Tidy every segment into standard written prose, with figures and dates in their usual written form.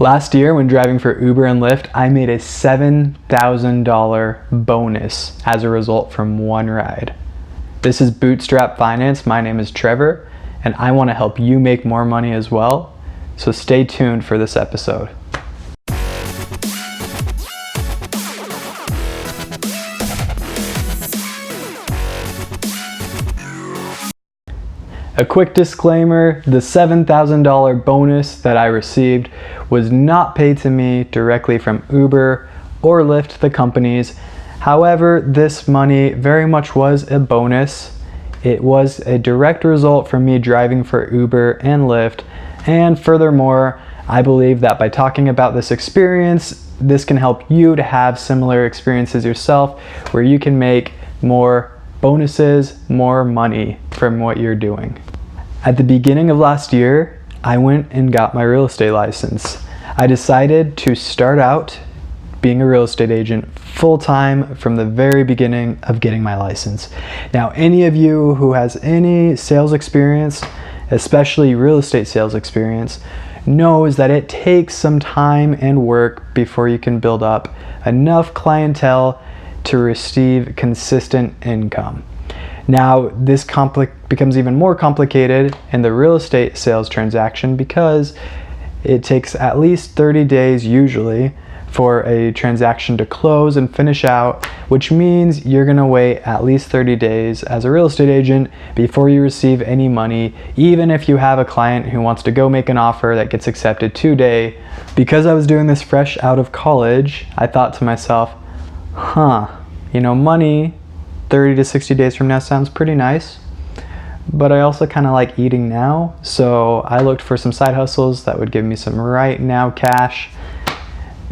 Last year when driving for Uber and Lyft, I made a $7,000 bonus as a result from one ride. This is Bootstrap Finance. My name is Trevor, and I want to help you make more money as well. So stay tuned for this episode. A quick disclaimer, the $7,000 bonus that I received was not paid to me directly from Uber or Lyft, the companies. However, this money very much was a bonus. It was a direct result from me driving for Uber and Lyft. And furthermore, I believe that by talking about this experience, this can help you to have similar experiences yourself, where you can make more bonuses, more money from what you're doing. At the beginning of last year, I went and got my real estate license. I decided to start out being a real estate agent full-time from the very beginning of getting my license. Now, any of you who has any sales experience, especially real estate sales experience, knows that it takes some time and work before you can build up enough clientele to receive consistent income. Now, this becomes even more complicated in the real estate sales transaction because it takes at least 30 days usually for a transaction to close and finish out, which means you're gonna wait at least 30 days as a real estate agent before you receive any money, even if you have a client who wants to go make an offer that gets accepted today. Because I was doing this fresh out of college, I thought to myself, money 30 to 60 days from now sounds pretty nice, but I also kind of like eating now. So I looked for some side hustles that would give me some right now cash.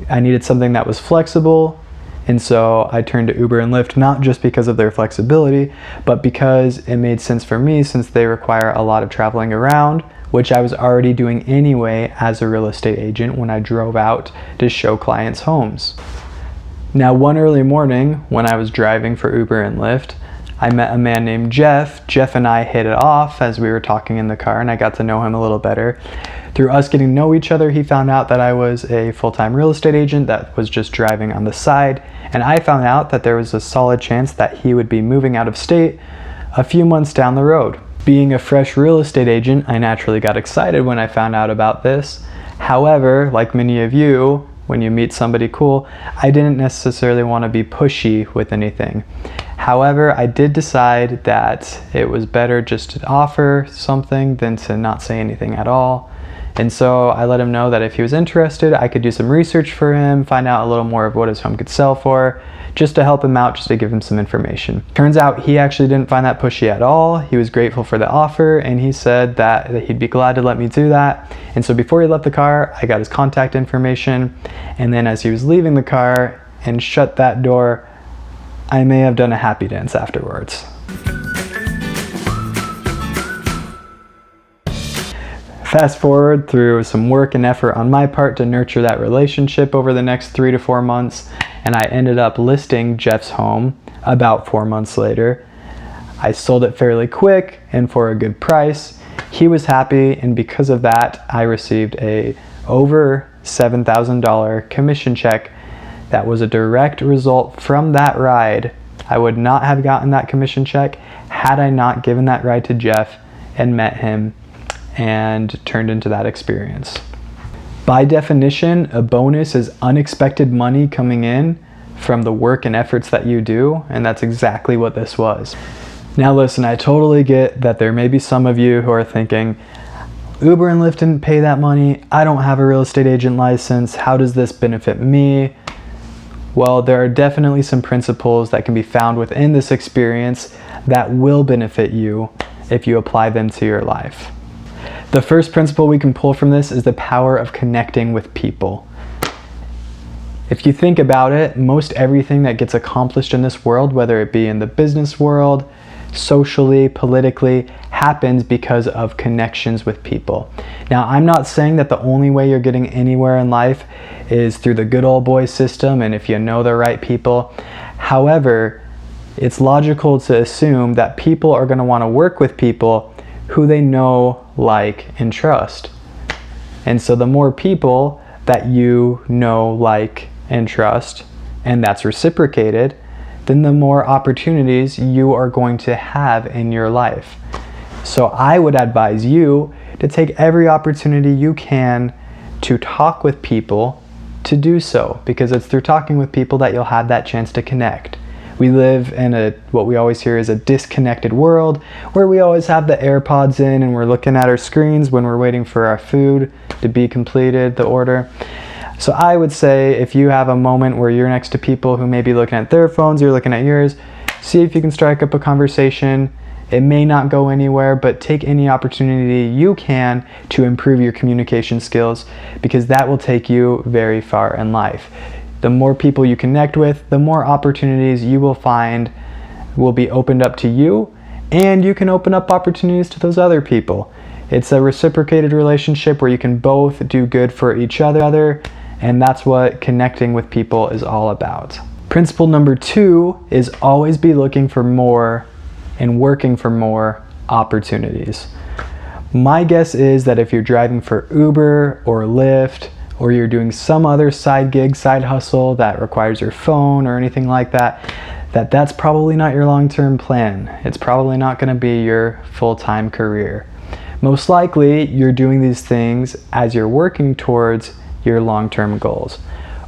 I needed something that was flexible. And so I turned to Uber and Lyft, not just because of their flexibility, but because it made sense for me since they require a lot of traveling around, which I was already doing anyway as a real estate agent when I drove out to show clients homes. Now, one early morning when I was driving for Uber and Lyft, I met a man named Jeff. Jeff and I hit it off as we were talking in the car, and I got to know him a little better. Through us getting to know each other, he found out that I was a full-time real estate agent that was just driving on the side, and I found out that there was a solid chance that he would be moving out of state a few months down the road. Being a fresh real estate agent, I naturally got excited when I found out about this. However, like many of you, when you meet somebody cool, I didn't necessarily want to be pushy with anything. However, I did decide that it was better just to offer something than to not say anything at all. And so I let him know that if he was interested, I could do some research for him, find out a little more of what his home could sell for, just to help him out, just to give him some information. Turns out he actually didn't find that pushy at all. He was grateful for the offer, and he said that he'd be glad to let me do that. And so before he left the car, I got his contact information. And then as he was leaving the car and shut that door, I may have done a happy dance afterwards. Fast forward through some work and effort on my part to nurture that relationship over the next 3 to 4 months, and I ended up listing Jeff's home about 4 months later. I sold it fairly quick and for a good price. He was happy, and because of that, I received a over $7,000 commission check that was a direct result from that ride. I would not have gotten that commission check had I not given that ride to Jeff and met him and turned into that experience. By definition, a bonus is unexpected money coming in from the work and efforts that you do, and that's exactly what this was. Now listen, I totally get that there may be some of you who are thinking, Uber and Lyft didn't pay that money, I don't have a real estate agent license, how does this benefit me? Well, there are definitely some principles that can be found within this experience that will benefit you if you apply them to your life. The first principle we can pull from this is the power of connecting with people. If you think about it, most everything that gets accomplished in this world, whether it be in the business world, socially, politically, happens because of connections with people. Now, I'm not saying that the only way you're getting anywhere in life is through the good old boy system and if you know the right people. However, it's logical to assume that people are going to want to work with people who they know, like, and trust. And so the more people that you know, like, and trust, and that's reciprocated, then the more opportunities you are going to have in your life. So I would advise you to take every opportunity you can to talk with people, to do so, because it's through talking with people that you'll have that chance to connect. We live in what we always hear is a disconnected world, where we always have the AirPods in and we're looking at our screens when we're waiting for our food to be completed, the order. So I would say if you have a moment where you're next to people who may be looking at their phones, you're looking at yours, see if you can strike up a conversation. It may not go anywhere, but take any opportunity you can to improve your communication skills, because that will take you very far in life. The more people you connect with, the more opportunities you will find will be opened up to you, and you can open up opportunities to those other people. It's a reciprocated relationship where you can both do good for each other, and that's what connecting with people is all about. Principle number 2 is always be looking for more and working for more opportunities. My guess is that if you're driving for Uber or Lyft, or you're doing some other side gig, side hustle that requires your phone or anything like that, that's probably not your long-term plan. It's probably not going to be your full-time career. Most likely, you're doing these things as you're working towards your long-term goals.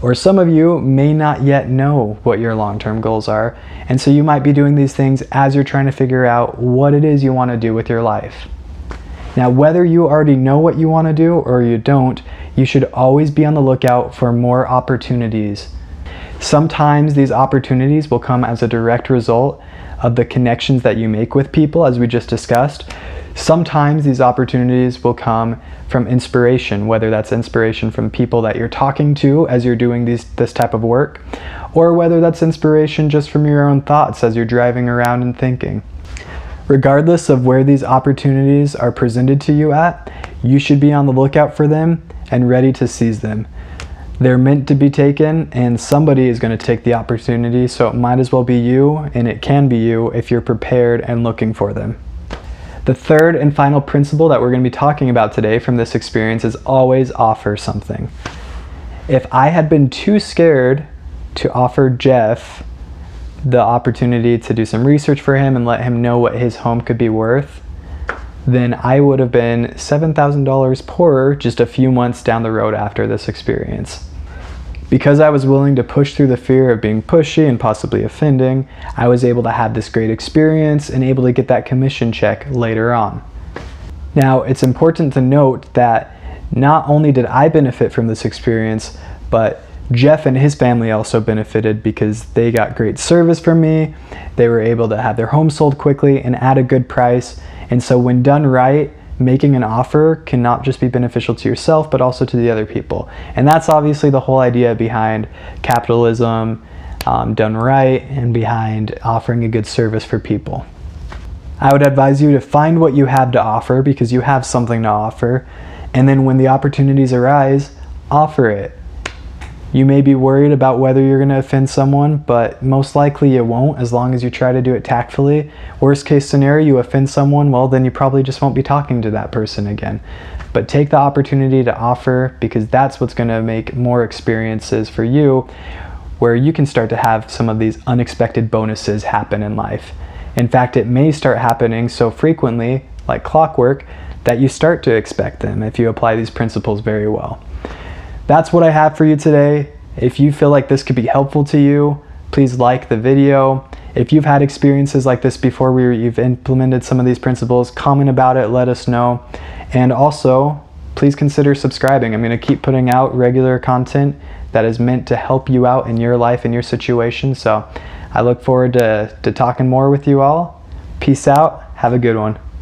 Or some of you may not yet know what your long-term goals are, and so you might be doing these things as you're trying to figure out what it is you want to do with your life. Now, whether you already know what you want to do or you don't, you should always be on the lookout for more opportunities. Sometimes these opportunities will come as a direct result of the connections that you make with people, as we just discussed. Sometimes these opportunities will come from inspiration, whether that's inspiration from people that you're talking to as you're doing this type of work, or whether that's inspiration just from your own thoughts as you're driving around and thinking. Regardless of where these opportunities are presented to you at, you should be on the lookout for them and ready to seize them. They're meant to be taken, and somebody is going to take the opportunity, so it might as well be you, and it can be you if you're prepared and looking for them. The third and final principle that we're going to be talking about today from this experience is always offer something. If I had been too scared to offer Jeff the opportunity to do some research for him and let him know what his home could be worth, then I would have been $7,000 poorer just a few months down the road after this experience. Because I was willing to push through the fear of being pushy and possibly offending, I was able to have this great experience and able to get that commission check later on. Now, it's important to note that not only did I benefit from this experience, but Jeff and his family also benefited because they got great service from me. They were able to have their home sold quickly and at a good price. And so when done right, making an offer can not just be beneficial to yourself, but also to the other people. And that's obviously the whole idea behind capitalism done right, and behind offering a good service for people. I would advise you to find what you have to offer, because you have something to offer. And then when the opportunities arise, offer it. You may be worried about whether you're going to offend someone, but most likely you won't, as long as you try to do it tactfully. Worst case scenario, you offend someone, well, then you probably just won't be talking to that person again. But take the opportunity to offer, because that's what's going to make more experiences for you, where you can start to have some of these unexpected bonuses happen in life. In fact, it may start happening so frequently, like clockwork, that you start to expect them if you apply these principles very well. That's what I have for you today. If you feel like this could be helpful to you, please like the video. If you've had experiences like this before where you've implemented some of these principles, comment about it, let us know. And also, please consider subscribing. I'm going to keep putting out regular content that is meant to help you out in your life and your situation. So I look forward to talking more with you all. Peace out. Have a good one.